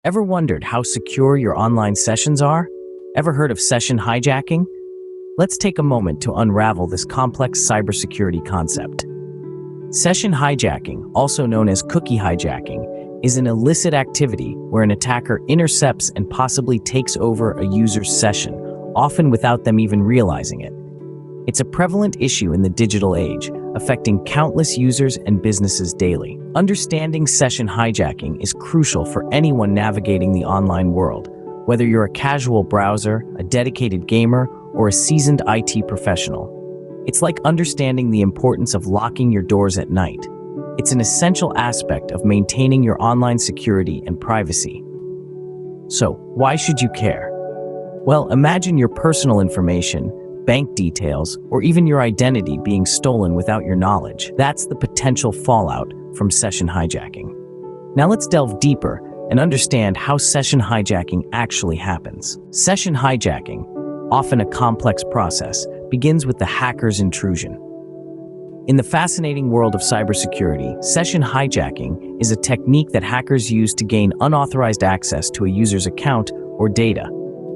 Ever wondered how secure your online sessions are? Ever heard of session hijacking? Let's take a moment to unravel this complex cybersecurity concept. Session hijacking, also known as cookie hijacking, is an illicit activity where an attacker intercepts and possibly takes over a user's session, often without them even realizing it. It's a prevalent issue in the digital age, affecting countless users and businesses daily. Understanding session hijacking is crucial for anyone navigating the online world, whether you're a casual browser, a dedicated gamer, or a seasoned IT professional. It's like understanding the importance of locking your doors at night. It's an essential aspect of maintaining your online security and privacy. So, why should you care? Well, imagine your personal information, bank details, or even your identity being stolen without your knowledge. That's the potential fallout from session hijacking. Now let's delve deeper and understand how session hijacking actually happens. Session hijacking, often a complex process, begins with the hacker's intrusion. In the fascinating world of cybersecurity, session hijacking is a technique that hackers use to gain unauthorized access to a user's account or data.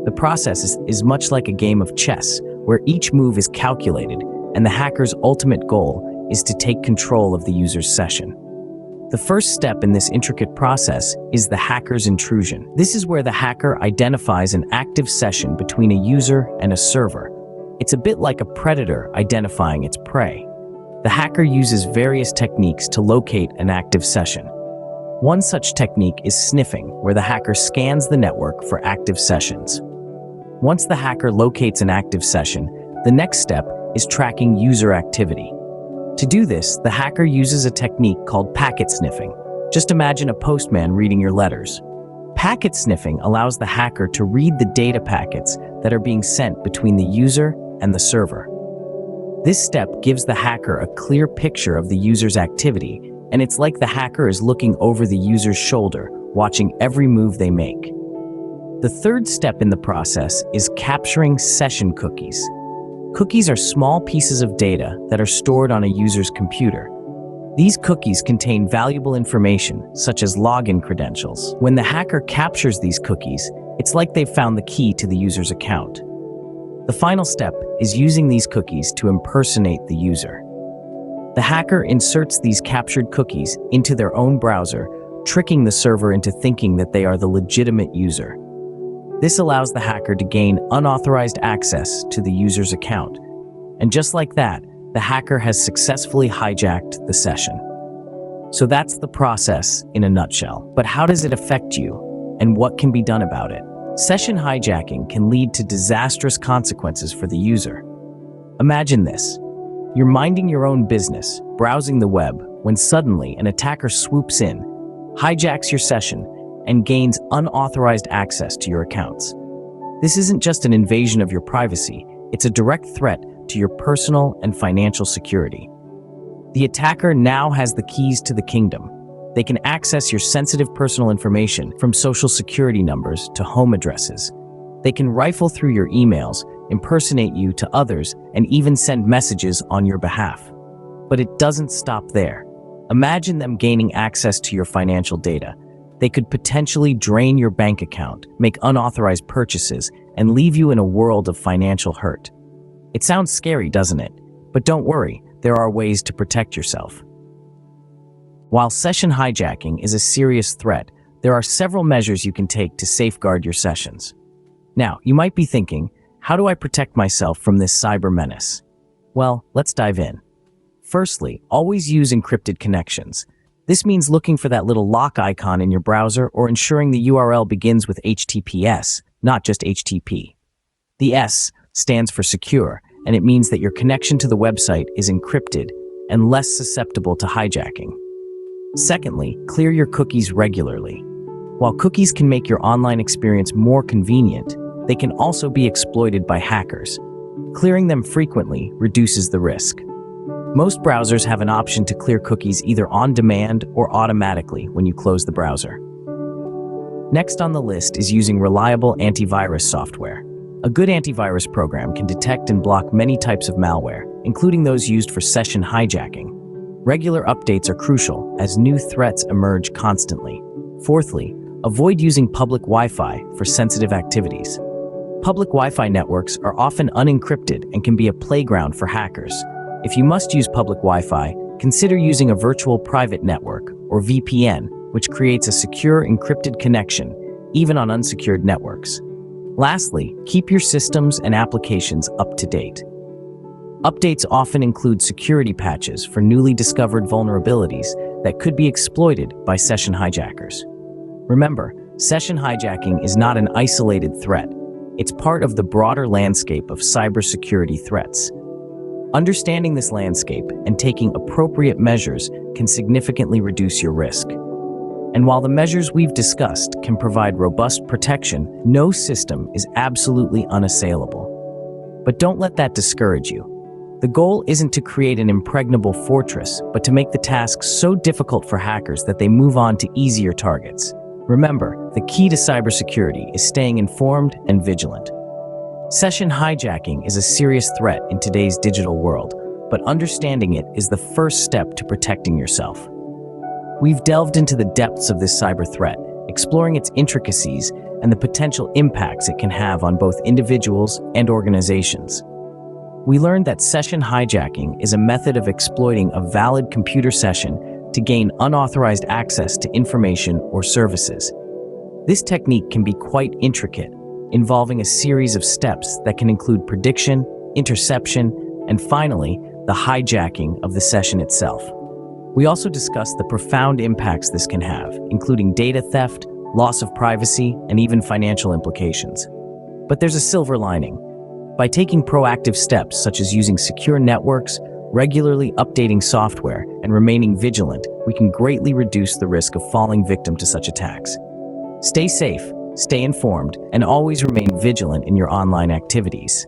The process is much like a game of chess, where each move is calculated, and the hacker's ultimate goal is to take control of the user's session. The first step in this intricate process is the hacker's intrusion. This is where the hacker identifies an active session between a user and a server. It's a bit like a predator identifying its prey. The hacker uses various techniques to locate an active session. One such technique is sniffing, where the hacker scans the network for active sessions. Once the hacker locates an active session, the next step is tracking user activity. To do this, the hacker uses a technique called packet sniffing. Just imagine a postman reading your letters. Packet sniffing allows the hacker to read the data packets that are being sent between the user and the server. This step gives the hacker a clear picture of the user's activity, and it's like the hacker is looking over the user's shoulder, watching every move they make. The third step in the process is capturing session cookies. Cookies are small pieces of data that are stored on a user's computer. These cookies contain valuable information, such as login credentials. When the hacker captures these cookies, it's like they've found the key to the user's account. The final step is using these cookies to impersonate the user. The hacker inserts these captured cookies into their own browser, tricking the server into thinking that they are the legitimate user. This allows the hacker to gain unauthorized access to the user's account. And just like that, the hacker has successfully hijacked the session. So that's the process in a nutshell. But how does it affect you, and what can be done about it? Session hijacking can lead to disastrous consequences for the user. Imagine this. You're minding your own business, browsing the web, when suddenly an attacker swoops in, hijacks your session, and gains unauthorized access to your accounts. This isn't just an invasion of your privacy, it's a direct threat to your personal and financial security. The attacker now has the keys to the kingdom. They can access your sensitive personal information, from social security numbers to home addresses. They can rifle through your emails, impersonate you to others, and even send messages on your behalf. But it doesn't stop there. Imagine them gaining access to your financial data. They could potentially drain your bank account, make unauthorized purchases, and leave you in a world of financial hurt. It sounds scary, doesn't it? But don't worry, there are ways to protect yourself. While session hijacking is a serious threat, there are several measures you can take to safeguard your sessions. Now, you might be thinking, how do I protect myself from this cyber menace? Well, let's dive in. Firstly, always use encrypted connections. This means looking for that little lock icon in your browser or ensuring the URL begins with HTTPS, not just HTTP. The S stands for secure, and it means that your connection to the website is encrypted and less susceptible to hijacking. Secondly, clear your cookies regularly. While cookies can make your online experience more convenient, they can also be exploited by hackers. Clearing them frequently reduces the risk. Most browsers have an option to clear cookies either on demand or automatically when you close the browser. Next on the list is using reliable antivirus software. A good antivirus program can detect and block many types of malware, including those used for session hijacking. Regular updates are crucial as new threats emerge constantly. Fourthly, Avoid using public Wi-Fi for sensitive activities. Public Wi-Fi networks are often unencrypted and can be a playground for hackers. If you must use public Wi-Fi, consider using a virtual private network, or VPN, which creates a secure encrypted connection, even on unsecured networks. Lastly, keep your systems and applications up to date. Updates often include security patches for newly discovered vulnerabilities that could be exploited by session hijackers. Remember, session hijacking is not an isolated threat. It's part of the broader landscape of cybersecurity threats. Understanding this landscape and taking appropriate measures can significantly reduce your risk. And while the measures we've discussed can provide robust protection, no system is absolutely unassailable. But don't let that discourage you. The goal isn't to create an impregnable fortress, but to make the task so difficult for hackers that they move on to easier targets. Remember, the key to cybersecurity is staying informed and vigilant. Session hijacking is a serious threat in today's digital world, but understanding it is the first step to protecting yourself. We've delved into the depths of this cyber threat, exploring its intricacies and the potential impacts it can have on both individuals and organizations. We learned that session hijacking is a method of exploiting a valid computer session to gain unauthorized access to information or services. This technique can be quite intricate, involving a series of steps that can include prediction, interception, and finally, the hijacking of the session itself. We also discussed the profound impacts this can have, including data theft, loss of privacy, and even financial implications. But there's a silver lining. By taking proactive steps such as using secure networks, regularly updating software, and remaining vigilant, we can greatly reduce the risk of falling victim to such attacks. Stay safe, stay informed, and always remain vigilant in your online activities.